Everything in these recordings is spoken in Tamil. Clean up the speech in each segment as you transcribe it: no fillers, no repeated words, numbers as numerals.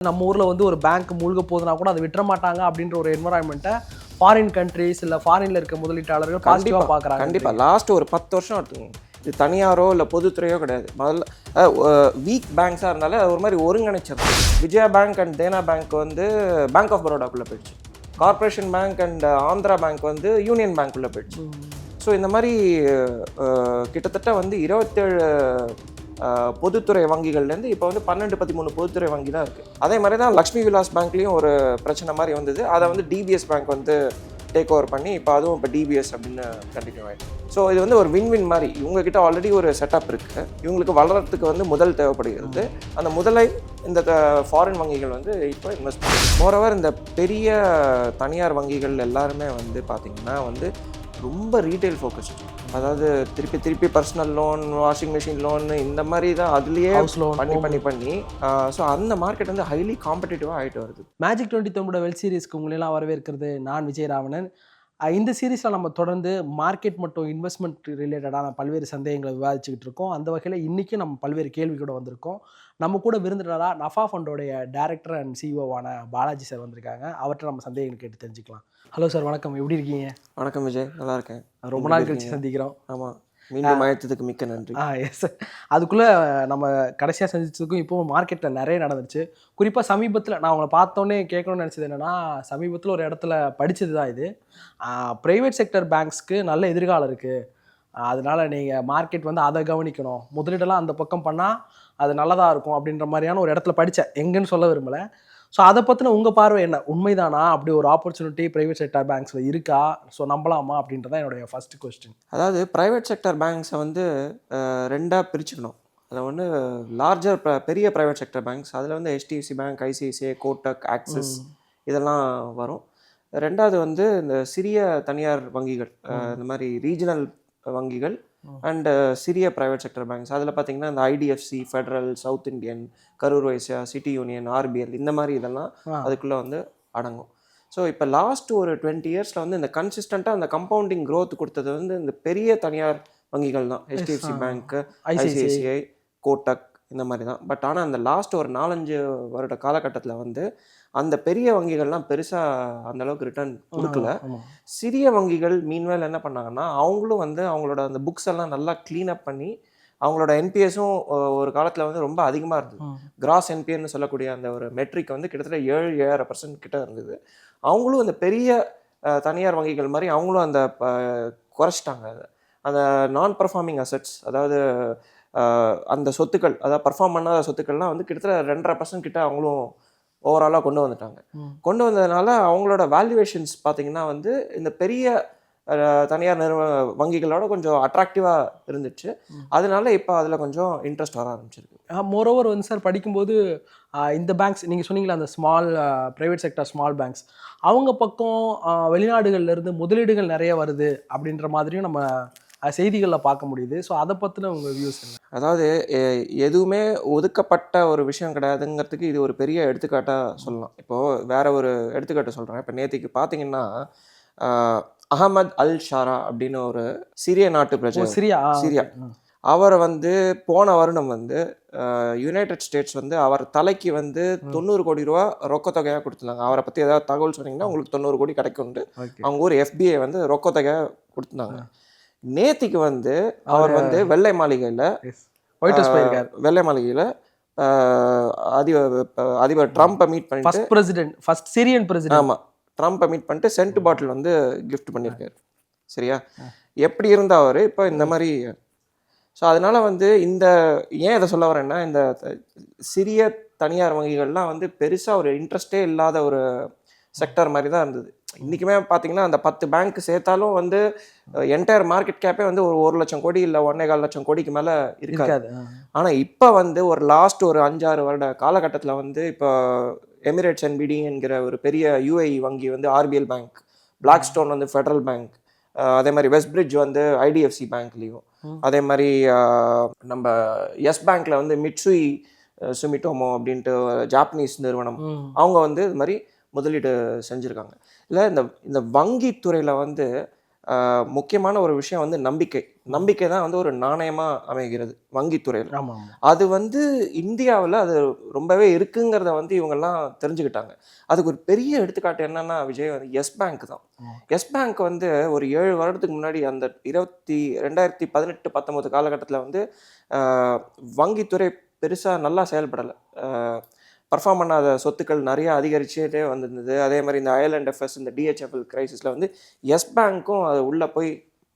நம்ம ஊரில் வந்து ஒரு பேங்க் மூழ்க போகுதுன்னா கூட அதை விட்டுற மாட்டாங்க அப்படின்ற ஒரு என்வரான்மெண்ட்டை ஃபாரின் கண்ட்ரீஸ் இல்லை ஃபாரினில் இருக்க முதலீட்டாளர்கள் பாசிட்டிவாக பார்க்குறாங்க. கண்டிப்பாக லாஸ்ட் ஒரு 10 வருஷம் எடுத்துங்க. இது தனியாரோ இல்லை பொதுத்துறையோ கிடையாது. முதல்ல வீக் பேங்க்ஸாக இருந்தாலும் அது ஒரு மாதிரி ஒருங்கிணைச்சது. Vijaya bank and Dena bank வந்து பேங்க் ஆஃப் பரோடாக்குள்ளே போயிடுச்சு. Corporation bank and Andhra bank வந்து யூனியன் பேங்க்குள்ளே போயிடுச்சு. ஸோ இந்த மாதிரி கிட்டத்தட்ட வந்து 27 பொதுத்துறை வங்கிகள்லேருந்து இப்போ வந்து 12-13 பொதுத்துறை வங்கி தான் இருக்குது. அதே மாதிரி தான் லக்ஷ்மி விலாஸ் பேங்க்லேயும் ஒரு பிரச்சனை மாதிரி வந்தது. அதை வந்து டிபிஎஸ் பேங்க் வந்து டேக் ஓவர் பண்ணி இப்போ அதுவும் இப்போ டிபிஎஸ் அப்படின்னு கண்டினியூ ஆகிடும். ஸோ இது வந்து ஒரு வின் மாதிரி இவங்ககிட்ட ஆல்ரெடி ஒரு செட்டப் இருக்குது. இவங்களுக்கு வளர்கிறதுக்கு வந்து முதல் தேவைப்படுகிறது. அந்த முதலை இந்த ஃபாரின் வங்கிகள் வந்து இப்போ இன்வெஸ்ட் பண்ணுறாங்க. மோரோவர் இந்த பெரிய தனியார் வங்கிகள் எல்லாருமே வந்து பார்த்திங்கன்னா வந்து ரொம்ப ரீட்டைல் ஃபோக்கஸ்டு. அதாவது திருப்பி personal loan, washing machine loan இந்த மாதிரி தான் அதுலேயே பண்ணி ஸோ அந்த மார்க்கெட் வந்து ஹைலி காம்படிட்டிவாக ஆகிட்டு வருது. மேஜிக் 23 வெல் சீரிஸ்க்கு உங்களெல்லாம் வரவேற்கிறது நான் விஜயராவணன். இந்த சீரீஸில் நம்ம தொடர்ந்து மார்க்கெட் மற்றும் இன்வெஸ்ட்மெண்ட் ரிலேட்டடான பல்வேறு சந்தேகங்களை விவாதிச்சுக்கிட்டு இருக்கோம். அந்த வகையில் இன்றைக்கும் நம்ம பல்வேறு கேள்வி கூட வந்திருக்கோம். நம்ம கூட விருந்தினராக நஃபா ஃபண்டோடைய டைரக்டர் அண்ட் சிஇஓவான பாலாஜி சார் வந்திருக்காங்க. அவற்றை நம்ம சந்தேகங்கள் கேட்டு தெரிஞ்சுக்கலாம். ஹலோ சார், வணக்கம். எப்படி இருக்கீங்க? வணக்கம் விஜய், நல்லா இருக்கேன். ரொம்ப நாள் கழிச்சு சந்திக்கிறோம். ஆமாம், மீண்டும் அழைத்ததுக்கு மிக்க நன்றி. Yes sir. அதுக்குள்ளே நம்ம கடைசியாக சந்திச்சதுக்கும் இப்போ மார்க்கெட்டில் நிறைய நடந்துச்சு. குறிப்பாக சமீபத்தில் நான் உங்களை பார்த்தோன்னே கேட்கணும்னு நினச்சது என்னென்னா, சமீபத்தில் ஒரு இடத்துல படித்தது தான் இது. ப்ரைவேட் செக்டர் பேங்க்ஸ்க்கு நல்ல எதிர்காலம் இருக்குது, அதனால் நீங்கள் மார்க்கெட் வந்து அதை கவனிக்கணும், முதலீடெல்லாம் அந்த பக்கம் பண்ணால் அது நல்லதாக இருக்கும் அப்படின்ற மாதிரியான ஒரு இடத்துல படித்தேன். எங்கன்னு சொல்ல விரும்பலை. ஸோ அதை பற்றின உங்கள் பார்வை என்ன? உண்மைதானா அப்படி ஒரு ஆப்பர்ச்சுனிட்டி ப்ரைவேட் செக்டர் பேங்க்ஸில் இருக்கா? ஸோ நம்பலாமா அப்படின்றதான் என்னுடைய ஃபர்ஸ்ட் கொஸ்டின். அதாவது ப்ரைவேட் செக்டர் பேங்க்ஸை வந்து ரெண்டாக பிரிச்சுக்கணும். அதில் ஒன்று லார்ஜர் பெரிய ப்ரைவேட் செக்டர் பேங்க்ஸ், அதில் வந்து HDFC bank, ICICI, Kotak, axis இதெல்லாம் வரும். ரெண்டாவது வந்து இந்த சிறிய தனியார் வங்கிகள், இந்த மாதிரி ரீஜனல் வங்கிகள் அண்ட் சிறிய ப்ரைவேட் செக்டர் பேங்க்ஸ். அதில் பார்த்தீங்கன்னா இந்த IDFC, federal, south Indian, Karur Vysya, city union, RBL இந்த மாதிரி இதெல்லாம் அதுக்குள்ளே வந்து அடங்கும். ஸோ இப்போ லாஸ்ட் ஒரு 20 இயர்ஸில் வந்து இந்த கன்சிஸ்டண்ட்டாக அந்த கம்பவுண்டிங் க்ரோத் கொடுத்தது வந்து இந்த பெரிய தனியார் வங்கிகள் தான். HDFC பேங்க்கு, ICICI, கோட்டக் இந்த மாதிரி தான். பட் ஆனால் அந்த லாஸ்ட் ஒரு 4-5 வருட காலகட்டத்தில் வந்து அந்த பெரிய வங்கிகள்லாம் பெருசாக அந்தளவுக்கு ரிட்டர்ன் கொடுக்கல. சிறிய வங்கிகள் மீன்வேல் என்ன பண்ணாங்கன்னா, அவங்களும் வந்து அவங்களோட அந்த புக்ஸ் எல்லாம் நல்லா க்ளீனப் பண்ணி அவங்களோட என்பிஎஸும் ஒரு காலத்தில் வந்து ரொம்ப அதிகமாக இருந்தது. கிராஸ் என்பிஎன்னு சொல்லக்கூடிய அந்த ஒரு மெட்ரிக் வந்து கிட்டத்தட்ட 7-7.5% கிட்ட இருந்தது. அவங்களும் அந்த பெரிய தனியார் வங்கிகள் மாதிரி அவங்களும் அந்த குறைச்சிட்டாங்க. அந்த நான் பர்ஃபார்மிங் அசெட்ஸ், அதாவது அந்த சொத்துக்கள், அதாவது பர்ஃபார்ம் பண்ணாத சொத்துக்கள்லாம் வந்து கிட்டத்தட்ட 2.5% கிட்ட அவங்களும் ஓவராலாக கொண்டு வந்துட்டாங்க. கொண்டு வந்ததுனால அவங்களோட வேல்யூவேஷன்ஸ் பார்த்திங்கன்னா வந்து இந்த பெரிய தனியார் வங்கிகளோட கொஞ்சம் அட்ராக்டிவாக இருந்துச்சு. அதனால இப்போ அதில் கொஞ்சம் இன்ட்ரெஸ்ட் வர ஆரம்பிச்சிருக்கு. மோரோவர் வந்து சார் படிக்கும்போது இந்த பேங்க்ஸ் நீங்கள் சொன்னீங்களா, அந்த small private sector small banks, அவங்க பக்கம் வெளிநாடுகள்லேருந்து முதலீடுகள் நிறைய வருது அப்படின்ற மாதிரியும் நம்ம செய்திகளில் பார்க்க முடியுது. ஸோ அதை பற்றின உங்கள் வியூஸ் என்ன? அதாவது எதுவுமே ஒதுக்கப்பட்ட ஒரு விஷயம் கிடையாதுங்கிறதுக்கு இது ஒரு பெரிய எடுத்துக்காட்டாக சொல்லலாம். இப்போது வேற ஒரு எடுத்துக்காட்டு சொல்கிறேன். இப்போ நேற்றுக்கு பார்த்தீங்கன்னா அஹமத் அல் ஷாரா அப்படின்னு ஒரு சிரிய நாட்டு பிரஜை, சிரியா, அவரை வந்து போன வருடம் வந்து யுனைடெட் ஸ்டேட்ஸ் வந்து அவர் தலைக்கு வந்து 90 கோடி ரூபா ரொக்க தொகையாக கொடுத்துருந்தாங்க. அவரை பற்றி ஏதாவது தகவல் சொன்னீங்கன்னா உங்களுக்கு 90 கோடி கிடைக்கும்னு அவங்க ஊர் FBI வந்து ரொக்க தொகையாக கொடுத்துருந்தாங்க. நேத்திக்கு வந்து அவர் வந்து வெள்ளை மாளிகையில் அதிபர் ட்ரம்ப்பை மீட் பண்ணிட்டு, ஃபர்ஸ்ட் சிரியன் பிரசிடென்ட், ஆமாம், ட்ரம்ப்பை மீட் பண்ணிட்டு சென்ட் பாட்டில் வந்து கிஃப்ட் பண்ணியிருக்காரு. சரியா? எப்படி இருந்தால் அவர் இப்போ இந்த மாதிரி. ஸோ அதனால் வந்து இந்த ஏன் இதை சொல்ல வரேன்னா, இந்த சிறிய தனியார் வங்கிகள்லாம் வந்து பெருசாக ஒரு இன்ட்ரெஸ்டே இல்லாத ஒரு செக்டர் மாதிரி தான் இருந்தது. இன்றைக்குமே பார்த்தீங்கன்னா அந்த 10 பேங்க் சேர்த்தாலும் வந்து என்டையர் மார்க்கெட் கேப்பே வந்து ஒரு 1 லட்சம் கோடி இல்லை 1.25 லட்சம் கோடிக்கு மேலே இருக்காது. ஆனால் இப்போ வந்து ஒரு லாஸ்ட் ஒரு 5-6 வருட காலகட்டத்தில் வந்து இப்போ எமிரேட்ஸ் NBD என்கிற ஒரு பெரிய UAE வங்கி வந்து RBL பேங்க், பிளாக் ஸ்டோன் வந்து ஃபெடரல் பேங்க், அதே மாதிரி வெஸ்ட் பிரிட்ஜ் வந்து IDFC பேங்க்லேயும், அதே மாதிரி நம்ம எஸ் பேங்க்கில் வந்து மிட்சுய் சுமிட்டோமோ அப்படின்ட்டு ஜாப்பனீஸ் நிறுவனம், அவங்க வந்து இது மாதிரி முதலீடு செஞ்சுருக்காங்க. இல்லை இந்த வங்கித்துறையில் வந்து முக்கியமான ஒரு விஷயம் வந்து நம்பிக்கை தான் வந்து ஒரு நாணயமாக அமைகிறது வங்கித்துறையில். ஆமா ஆமா. அது வந்து இந்தியாவில் அது ரொம்பவே இருக்குங்கிறத வந்து இவங்கெல்லாம் தெரிஞ்சுக்கிட்டாங்க. அதுக்கு ஒரு பெரிய எடுத்துக்காட்டு என்னன்னா விஜய் வந்து எஸ் பேங்க் தான். எஸ் பேங்க் வந்து ஒரு 7 வருடத்துக்கு முன்னாடி அந்த 2018-19 காலகட்டத்தில் வந்து வங்கித்துறை பெருசாக நல்லா செயல்படலை. பர்ஃபார்ம் பண்ணாத சொத்துக்கள் நிறைய அதிகரிச்சுட்டே வந்திருந்தது. அதே மாதிரி இந்த IL&FS இந்த DHFL கிரைசிஸில் வந்து எஸ் பேங்க்கும் அது உள்ளே போய்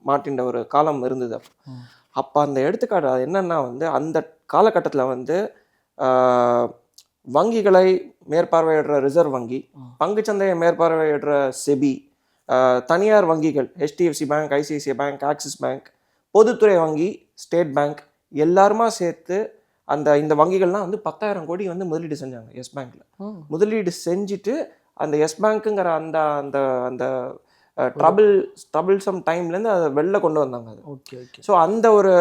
மாட்டின்ற ஒரு காலம் இருந்தது. அப்போ அந்த எடுத்துக்காட்டு அது என்னன்னா வந்து அந்த காலகட்டத்தில் வந்து வங்கிகளை மேற்பார்வையிடுற ரிசர்வ் வங்கி, பங்குச்சந்தையை மேற்பார்வையிடுற செபி, தனியார் வங்கிகள் HDFC bank, ICICI bank, axis bank, பொதுத்துறை வங்கி ஸ்டேட் பேங்க் எல்லாருமா சேர்த்து இந்த வங்கிகள்லாம் வந்து 10,000 கோடி வந்து முதலீடு செஞ்சாங்க எஸ் பேங்க்ல. முதலீடு செஞ்சுட்டு அந்த எஸ் பேங்க்குங்கிற அந்த அந்த அந்த ட்ரபிள்சம் டைம்லேருந்து அதை வெளில கொண்டு வந்தாங்க. அது ஓகே ஓகே. ஸோ அந்த ஒரு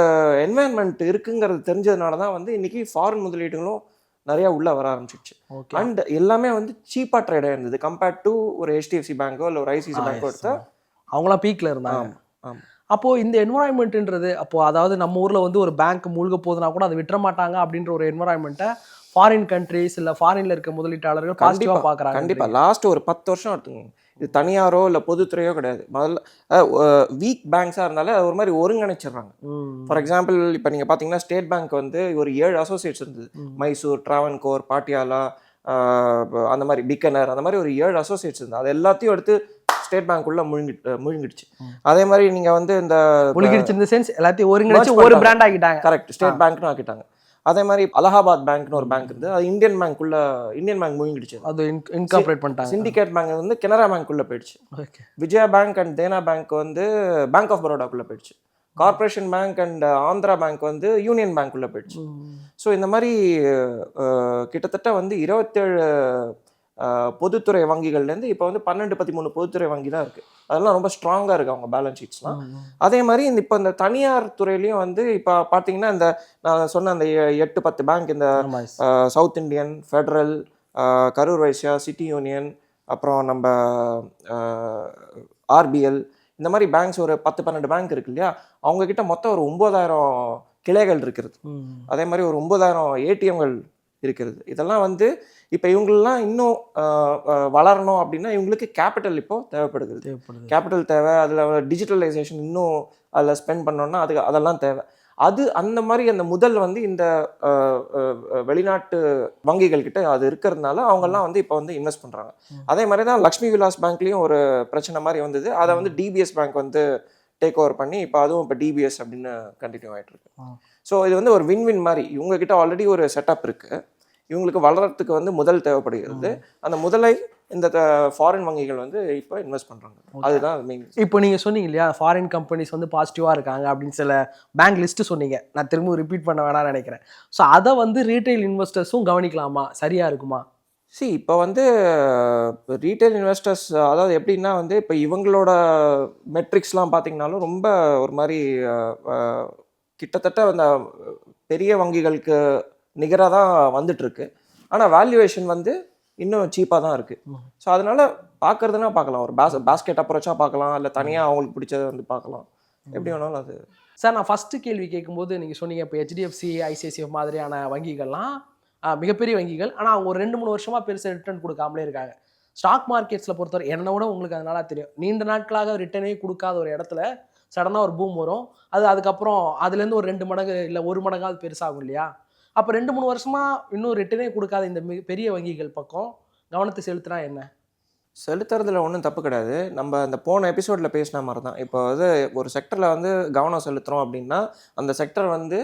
என்வாயன்மெண்ட் இருக்குங்கிறது தெரிஞ்சதுனால தான் வந்து இன்னைக்கு ஃபாரின் முதலீடுகளும் நிறையா உள்ளே வர ஆரம்பிச்சிடுச்சு. அண்ட் எல்லாமே வந்து சீப்பாக ட்ரேடாக இருந்தது கம்பேர்ட் டு ஒரு HDFC பேங்கோ இல்லை ஒரு ICICI பேங்கோ எடுத்தால் அவங்களாம் பீக்கில் இருந்தாங்க. ஆமாம். அப்போது இந்த என்வரான்மெண்ட்டுன்றது அப்போது அதாவது நம்ம ஊரில் வந்து ஒரு பேங்க் மூழ்க போகுதுன்னா கூட அதை விட்டுற மாட்டாங்க அப்படின்ற ஒரு என்வரான்மெண்ட்டை ஃபாரின் கண்ட்ரீஸ் இல்லை ஃபாரினில் இருக்க முதலீட்டாளர்கள் பாசிட்டிவாக பார்க்குறாங்க. கண்டிப்பாக லாஸ்ட் ஒரு 10 வருஷம் எடுத்துங்க. இது தனியாரோ இல்லை பொதுத்துறையோ கிடையாது. முதல்ல வீக் பேங்க்ஸாக இருந்தாலே அது ஒரு மாதிரி ஒருங்கிணைச்சிடுறாங்க. ஃபார் எக்ஸாம்பிள் இப்போ நீங்கள் பார்த்தீங்கன்னா ஸ்டேட் பேங்க் வந்து ஒரு 7 அசோசியேட்ஸ் இருந்தது. மைசூர், ட்ராவன்கோர், பாட்டியாலா, அந்த மாதிரி பிக்கனர், அந்த மாதிரி ஒரு 7 அசோசியேட்ஸ் இருந்தது. அது எல்லாத்தையும் எடுத்து ஸ்டேட் பேங்க் உள்ள முழுங்கிடுச்சு. அதே மாதிரி நீங்க வந்து இந்த முழுங்கிடுச்சு இந்த சென்ஸ் எல்லாத்தையும் ஒருங்கிணைச்சு ஒரு பிராண்ட் ஆக்கிட்டாங்க. கரெக்ட், ஸ்டேட் பேங்க்னு ஆக்கிட்டாங்க. அதே மாதிரி அலகாபாத் பேங்க்னு ஒரு பேங்க் இருந்து அது இந்தியன் பேங்க் முழுங்கிடுச்சு. அது இன்கார்பரேட் பண்ணிட்டாங்க. சிண்டிகேட் பேங்க் வந்து கனரா பேங்க் உள்ள போயிடுச்சு. Vijaya bank and Dena bank வந்து பேங்க் ஆஃப் பரோடாக்குள்ள போயிடுச்சு. Corporation bank and Andhra bank வந்து யூனியன் பேங்க் உள்ள போயிடுச்சு. ஸோ இந்த மாதிரி கிட்டத்தட்ட வந்து 27 பொதுத்துறை வங்கிகள்லேருந்து இப்போ வந்து 12-13 பொதுத்துறை வங்கி தான் இருக்குது. அதெல்லாம் ரொம்ப ஸ்ட்ராங்காக இருக்குது அவங்க பேலன்ஸ் ஷீட்ஸ்லாம். அதே மாதிரி இப்போ இந்த தனியார் துறையிலையும் வந்து இப்போ பார்த்தீங்கன்னா இந்த நான் சொன்ன அந்த 8-10 பேங்க், இந்த south Indian, federal, Karur Vysya, city union, அப்புறம் நம்ம RBL, இந்த மாதிரி பேங்க்ஸ் ஒரு 10-12 பேங்க் இருக்கு இல்லையா, அவங்கக்கிட்ட மொத்தம் ஒரு 9,000 கிளைகள் இருக்கிறது. அதே மாதிரி ஒரு 9,000 ATMகள் இருக்கிறது. இதெல்லாம் வந்து இப்போ இவங்களெலாம் இன்னும் வளரணும் அப்படின்னா இவங்களுக்கு கேபிட்டல் இப்போ தேவைப்படுது. கேபிட்டல் தேவை. அதில் டிஜிட்டலைசேஷன் இன்னும் அதில் ஸ்பெண்ட் பண்ணோன்னா அதெல்லாம் தேவை. அந்த மாதிரி அந்த முதல் வந்து இந்த வெளிநாட்டு வங்கிகள் கிட்ட அது இருக்கிறதுனால அவங்கெல்லாம் வந்து இப்போ வந்து இன்வெஸ்ட் பண்ணுறாங்க. அதே மாதிரி தான் லக்ஷ்மி விலாஸ் பேங்க்லேயும் ஒரு பிரச்சனை மாதிரி வந்தது. அதை வந்து DBS பேங்க் வந்து டேக் ஓவர் பண்ணி இப்போ அதுவும் இப்போ DBS அப்படின்னு கண்டினியூ ஆகிட்டு இருக்கு. ஸோ இது வந்து ஒரு வின் மாதிரி. இவங்ககிட்ட ஆல்ரெடி ஒரு செட்டப் இருக்குது. இவங்களுக்கு வளர்கிறதுக்கு வந்து முதல் தேவைப்படுகிறது. அந்த முதலை இந்த ஃபாரின் வங்கிகள் வந்து இப்போ இன்வெஸ்ட் பண்ணுறாங்க. அதுதான் மெயின். இப்போ நீங்கள் சொன்னீங்க இல்லையா ஃபாரின் கம்பெனிஸ் வந்து பாசிட்டிவாக இருக்காங்க அப்படின்னு சில பேங்க் லிஸ்ட்டு சொன்னீங்க. நான் திரும்ப ரிப்பீட் பண்ண வேணாம்னு நினைக்கிறேன். ஸோ அதை வந்து ரீட்டைல் இன்வெஸ்டர்ஸும் கவனிக்கலாமா? சரியாக இருக்குமா? இப்போ வந்து ரீட்டைல் இன்வெஸ்டர்ஸ் அதாவது எப்படின்னா வந்து இப்போ இவங்களோட மெட்ரிக்ஸ்லாம் பார்த்தீங்கன்னாலும் ரொம்ப ஒரு மாதிரி கிட்டத்தட்ட அந்த பெரிய வங்கிகளுக்கு நிகராக தான் வந்துட்டுருக்கு. ஆனால் வேல்யூவேஷன் வந்து இன்னும் சீப்பாக தான் இருக்குது. ஸோ அதனால் பார்க்குறதுனா பார்க்கலாம். ஒரு பாஸ்கெட் அப்ரோச்சாக பார்க்கலாம், இல்லை தனியாக அவங்களுக்கு பிடிச்சதை வந்து பார்க்கலாம். எப்படி வேணாலும் அது. சார், நான் ஃபஸ்ட்டு கேள்வி கேட்கும்போது நீங்கள் சொன்னீங்க இப்போ HDFC, ICICI மாதிரியான வங்கிகள்லாம் மிகப்பெரிய வங்கிகள். ஆனால் அவங்க ஒரு 2-3 வருஷமாக பெருசாக ரிட்டர்ன் கொடுக்காமலே இருக்காங்க. ஸ்டாக் மார்க்கெட்ஸில் பொறுத்தவரை என்னை விட உங்களுக்கு அதனால தெரியும். நீண்ட நாட்களாக ரிட்டர்னே கொடுக்காத ஒரு இடத்துல சடனாக ஒரு பூம் வரும். அதுக்கப்புறம் அதுலேருந்து ஒரு 2 மடங்கு இல்லை 1 மடங்காவது பெருசாகும் இல்லையா? அப்போ 2-3 வருஷமாக இன்னும் ரிட்டர்னே கொடுக்காத இந்த பெரிய வங்கிகள் பக்கம் கவனத்தை செலுத்தினா என்ன? செலுத்துறதுல ஒன்றும் தப்பு கிடையாது. நம்ம அந்த போன எபிசோடில் பேசின மாதிரி தான். இப்போ வந்து ஒரு செக்டரில் வந்து கவனம் செலுத்துகிறோம் அப்படின்னா அந்த செக்டர் வந்து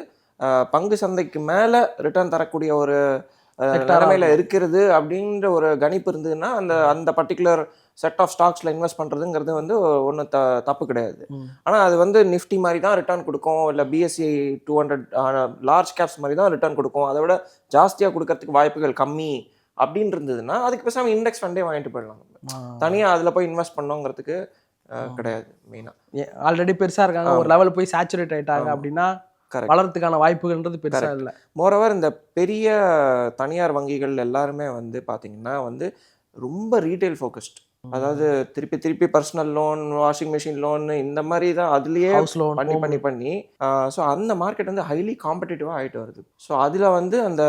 பங்கு சந்தைக்கு மேலே ரிட்டர்ன் தரக்கூடிய ஒரு நிலைமையில் இருக்கிறது அப்படின்ற ஒரு கணிப்பு இருந்ததுன்னா அந்த பர்டிகுலர் செட் ஆஃப் ஸ்டாக்ஸில் இன்வெஸ்ட் பண்ணுறதுங்கிறது வந்து ஒன்றும் தப்பு கிடையாது. ஆனால் அது வந்து நிஃப்டி மாதிரி தான் ரிட்டர்ன் கொடுக்கும், இல்லை BSE 200 லார்ஜ் கேப்ஸ் மாதிரி தான் ரிட்டர்ன் கொடுக்கும், அதை விட ஜாஸ்தியாக கொடுக்கறதுக்கு வாய்ப்புகள் கம்மி அப்படின்னு இருந்ததுன்னா அதுக்கு பேசாமல் இண்டெக்ஸ் ஃபண்டே வாங்கிட்டு போயிடலாம். தனியாக அதில் போய் இன்வெஸ்ட் பண்ணோங்கிறதுக்கு கிடையாது. மெயினாக ஆல்ரெடி பெருசாக இருக்காங்க, ஒரு லெவல் போய் சேச்சுரேட் ஆகிட்டாங்க அப்படின்னா வளர்றதுக்கான வாய்ப்புகள்ன்றது பெருசாக இல்லை. மோரோவர் இந்த பெரிய தனியார் வங்கிகள் எல்லாருமே வந்து பார்த்தீங்கன்னா வந்து ரொம்ப ரீட்டைல் ஃபோக்கஸ்ட். அதாவது திருப்பி திருப்பி personal loan, washing machine loan இந்த மாதிரி தான் அதுலேயே ஹவுஸ் லோன் பண்ணி ஸோ அந்த மார்க்கெட் வந்து ஹைலி காம்படிட்டிவாக ஆகிட்டு வருது. ஸோ அதில் வந்து அந்த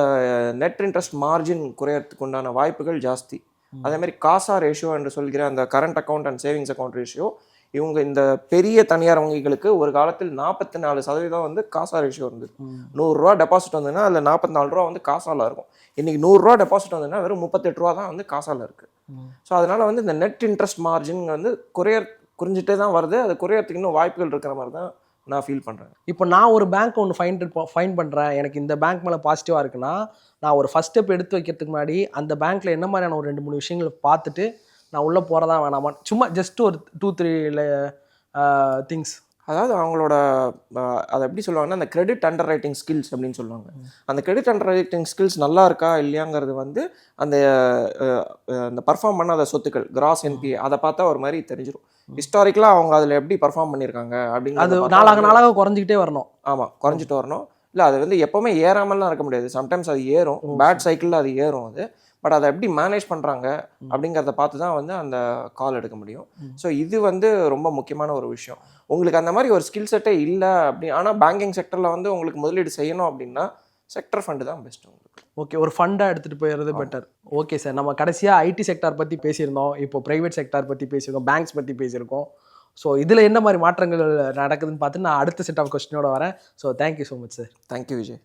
நெட் இன்ட்ரெஸ்ட் மார்ஜின் குறையறதுக்கு உண்டான வாய்ப்புகள் ஜாஸ்தி. அதே மாதிரி காசா ரேஷியோ என்று சொல்கிற அந்த current account and savings account ratio இவங்க இந்த பெரிய தனியார் வங்கிகளுக்கு ஒரு காலத்தில் 44% வந்து காசா ரேஷியோ இருந்தது. 100 ரூபா டெபாசிட் வந்ததுன்னா அதில் 44 ரூபா வந்து காசால இருக்கும். இன்னைக்கு 100 ரூபா டெபாசிட் வந்ததுன்னா வெறும் 38 ரூபா தான் வந்து காசால இருக்கு. ஸோ அதனால வந்து இந்த நெட் இன்ட்ரெஸ்ட் மார்ஜின் வந்து குறைஞ்சிட்டே தான் வருது. அது குறையறதுக்கு இன்னும் வாய்ப்புகள் இருக்கிற மாதிரி தான் நான் ஃபீல் பண்ணுறேன். இப்போ நான் ஒரு பேங்க் ஒன்று ஃபைன் பண்ணுறேன், எனக்கு இந்த பேங்க் மேலே பாசிட்டிவாக இருக்குன்னா, நான் ஒரு ஃபர்ஸ்ட் ஸ்டெப் எடுத்து வைக்கிறதுக்கு முன்னாடி அந்த பேங்க்கில் என்ன மாதிரியான ஒரு 2-3 விஷயங்களை பார்த்துட்டு நான் உள்ளே போகிறதா வேணாமா, சும்மா ஜஸ்ட் ஒரு 2-3 திங்ஸ். அதாவது அவங்களோட அதை எப்படி சொல்லுவாங்கன்னா அந்த கிரெடிட் அண்டர் ரைட்டிங் ஸ்கில்ஸ் அப்படின்னு சொல்லுவாங்க. அந்த கிரெடிட் அண்டர் ரைட்டிங் ஸ்கில்ஸ் நல்லா இருக்கா இல்லையாங்கிறது வந்து அந்த அந்த பர்ஃபார்ம் பண்ணாத சொத்துக்கள் கிராஸ் என்பிஏ அதை பார்த்தா ஒரு மாதிரி தெரிஞ்சிடும். ஹிஸ்டாரிக்கலாக அவங்க அதில் எப்படி பர்ஃபார்ம் பண்ணியிருக்காங்க அது அப்படிங்கிறது நாளாக குறைஞ்சிக்கிட்டே வரணும். ஆமாம், குறைஞ்சிட்டு வரணும். இல்லை அது வந்து எப்போவுமே ஏறாமல்லாம் இருக்க முடியாது. சம்டைம்ஸ் அது ஏறும், பேட் சைக்கிளில் அது ஏறும் அது. பட் அதை எப்படி மேனேஜ் பண்ணுறாங்க அப்படிங்கிறத பார்த்து தான் வந்து அந்த கால் எடுக்க முடியும். ஸோ இது வந்து ரொம்ப முக்கியமான ஒரு விஷயம். உங்களுக்கு அந்த மாதிரி ஒரு ஸ்கில் செட்டே இல்லை அப்படி, ஆனால் பேங்கிங் செக்டரில் வந்து உங்களுக்கு முதலீடு செய்யணும் அப்படின்னா செக்டர் ஃபண்டு தான் பெஸ்ட் உங்களுக்கு. ஓகே, ஒரு ஃபண்டாக எடுத்துகிட்டு போயிடுறது பெட்டர். ஓகே சார், நம்ம கடைசியாக ஐடி செக்டார் பற்றி பேசியிருந்தோம், இப்போ ப்ரைவேட் செக்டார் பற்றி பேசியிருக்கோம், பேங்க்ஸ் பற்றி பேசியிருக்கோம். ஸோ இதில் என்ன மாதிரி மாற்றங்கள் நடக்குதுன்னு பார்த்து நான் அடுத்த செட் ஆஃப் கொஸ்டினோட வரேன். So thank you so much sir. Thank you Vijay.